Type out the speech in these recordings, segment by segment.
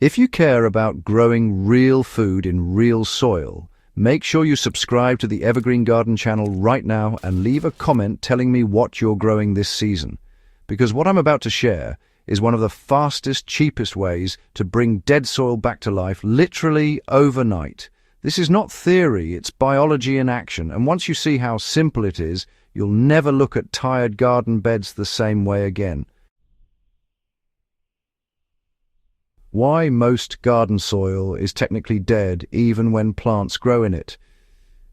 If you care about growing real food in real soil, make sure you subscribe to the Evergreen Garden channel right now and leave a comment telling me what you're growing this season. Because what I'm about to share is one of the fastest, cheapest ways to bring dead soil back to life literally overnight. This is not theory, it's biology in action, and once you see how simple it is, you'll never look at tired garden beds the same way again. Why most garden soil is technically dead even when plants grow in it.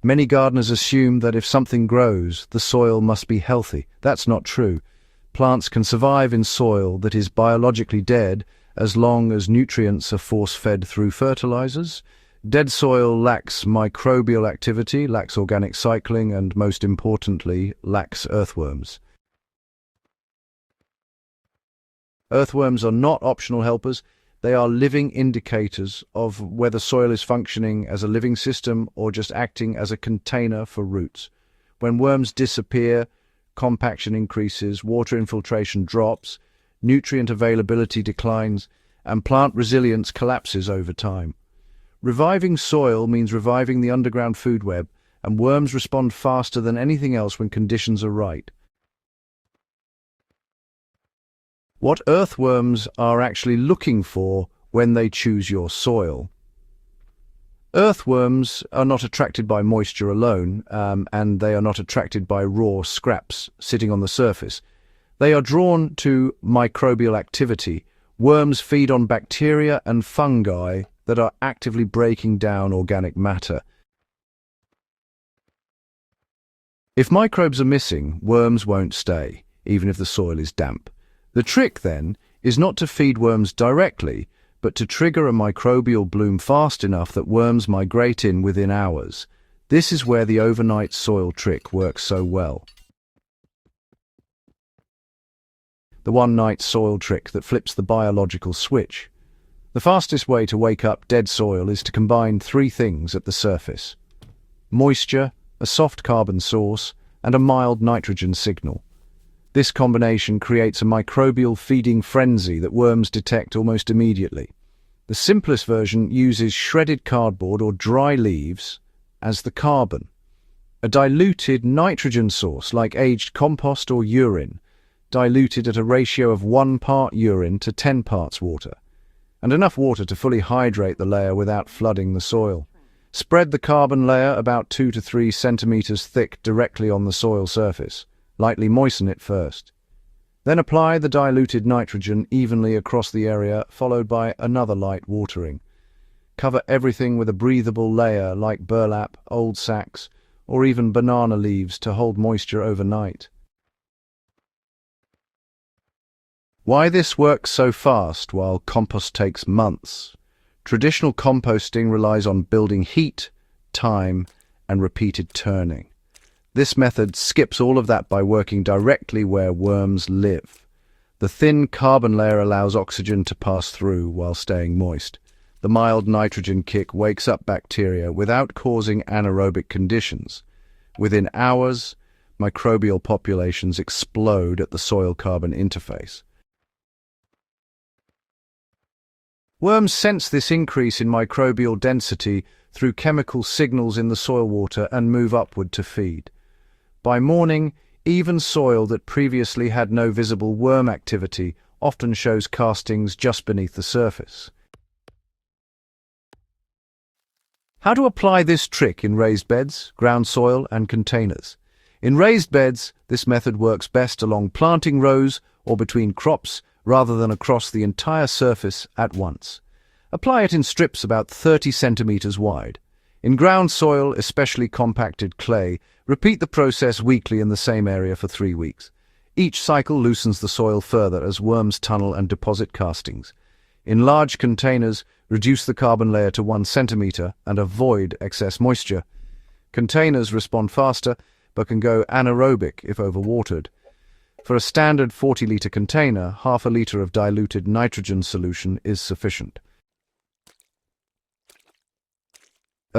Many gardeners assume that if something grows, the soil must be healthy. That's not true. Plants can survive in soil that is biologically dead as long as nutrients are force-fed through fertilizers. Dead soil lacks microbial activity, lacks organic cycling, and most importantly, lacks earthworms. Earthworms are not optional helpers. They are living indicators of whether soil is functioning as a living system or just acting as a container for roots. When worms disappear, compaction increases, water infiltration drops, nutrient availability declines, and plant resilience collapses over time. Reviving soil means reviving the underground food web, and worms respond faster than anything else when conditions are right. What earthworms are actually looking for when they choose your soil. Earthworms are not attracted by moisture alone, and they are not attracted by raw scraps sitting on the surface. They are drawn to microbial activity. Worms feed on bacteria and fungi that are actively breaking down organic matter. If microbes are missing, worms won't stay, even if the soil is damp. The trick, then, is not to feed worms directly, but to trigger a microbial bloom fast enough that worms migrate in within hours. This is where the overnight soil trick works so well. The one-night soil trick that flips the biological switch. The fastest way to wake up dead soil is to combine three things at the surface: moisture, a soft carbon source, and a mild nitrogen signal. This combination creates a microbial feeding frenzy that worms detect almost immediately. The simplest version uses shredded cardboard or dry leaves as the carbon. A diluted nitrogen source like aged compost or urine, diluted at a ratio of 1 part urine to 10 parts water, and enough water to fully hydrate the layer without flooding the soil. Spread the carbon layer about 2 to 3 centimeters thick directly on the soil surface. Lightly moisten it first. Then apply the diluted nitrogen evenly across the area, followed by another light watering. Cover everything with a breathable layer like burlap, old sacks, or even banana leaves to hold moisture overnight. Why this works so fast while compost takes months? Traditional composting relies on building heat, time, and repeated turning. This method skips all of that by working directly where worms live. The thin carbon layer allows oxygen to pass through while staying moist. The mild nitrogen kick wakes up bacteria without causing anaerobic conditions. Within hours, microbial populations explode at the soil-carbon interface. Worms sense this increase in microbial density through chemical signals in the soil water and move upward to feed. By morning, even soil that previously had no visible worm activity often shows castings just beneath the surface. How to apply this trick in raised beds, ground soil, and containers? In raised beds, this method works best along planting rows or between crops rather than across the entire surface at once. Apply it in strips about 30 centimeters wide. In ground soil, especially compacted clay, repeat the process weekly in the same area for 3 weeks. Each cycle loosens the soil further as worms tunnel and deposit castings. In large containers, reduce the carbon layer to 1 centimeter and avoid excess moisture. Containers respond faster, but can go anaerobic if overwatered. For a standard 40-liter container, half a liter of diluted nitrogen solution is sufficient.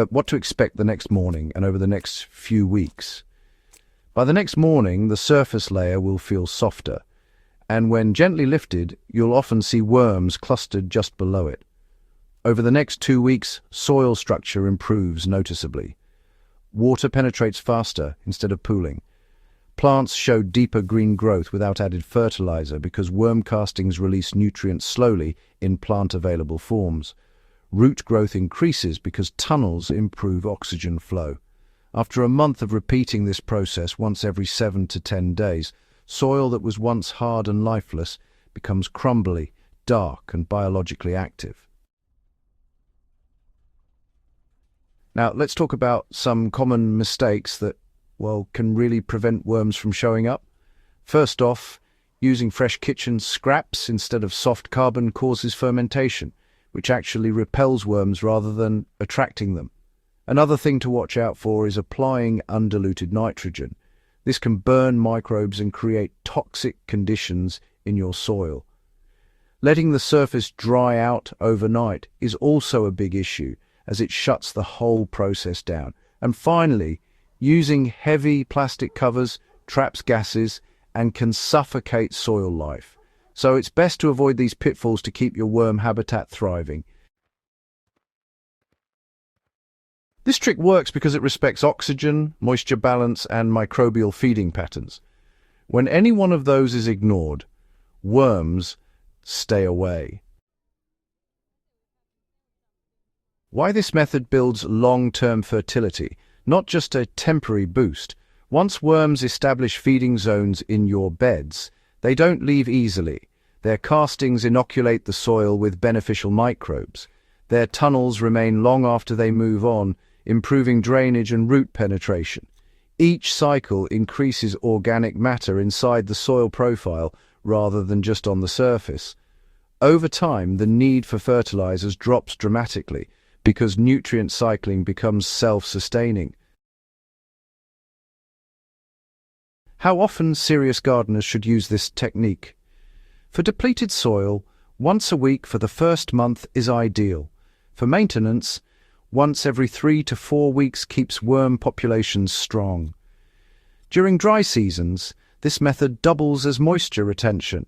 What to expect the next morning and over the next few weeks. By the next morning, the surface layer will feel softer, and when gently lifted, you'll often see worms clustered just below it. Over the next 2 weeks, soil structure improves noticeably. Water penetrates faster instead of pooling. Plants show deeper green growth without added fertilizer because worm castings release nutrients slowly in plant-available forms. Root growth increases because tunnels improve oxygen flow. After a month of repeating this process once every 7 to 10 days, soil that was once hard and lifeless becomes crumbly, dark, and biologically active. Now, let's talk about some common mistakes that, can really prevent worms from showing up. First off, using fresh kitchen scraps instead of soft carbon causes fermentation, which actually repels worms rather than attracting them. Another thing to watch out for is applying undiluted nitrogen. This can burn microbes and create toxic conditions in your soil. Letting the surface dry out overnight is also a big issue, as it shuts the whole process down. And finally, using heavy plastic covers traps gases and can suffocate soil life. So it's best to avoid these pitfalls to keep your worm habitat thriving. This trick works because it respects oxygen, moisture balance, and microbial feeding patterns. When any one of those is ignored, worms stay away. Why this method builds long-term fertility, not just a temporary boost. Once worms establish feeding zones in your beds, they don't leave easily. Their castings inoculate the soil with beneficial microbes. Their tunnels remain long after they move on, improving drainage and root penetration. Each cycle increases organic matter inside the soil profile rather than just on the surface. Over time, the need for fertilizers drops dramatically because nutrient cycling becomes self-sustaining. How often serious gardeners should use this technique? For depleted soil, once a week for the first month is ideal. For maintenance, once every 3 to 4 weeks keeps worm populations strong. During dry seasons, this method doubles as moisture retention.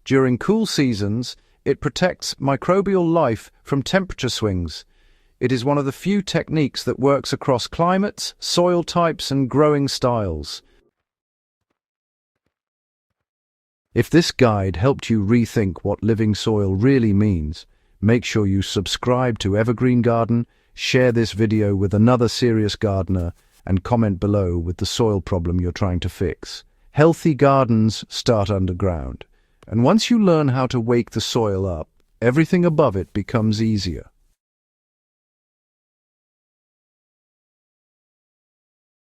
During cool seasons, it protects microbial life from temperature swings. It is one of the few techniques that works across climates, soil types, and growing styles. If this guide helped you rethink what living soil really means, make sure you subscribe to Evergreen Garden, share this video with another serious gardener, and comment below with the soil problem you're trying to fix. Healthy gardens start underground, and once you learn how to wake the soil up, everything above it becomes easier.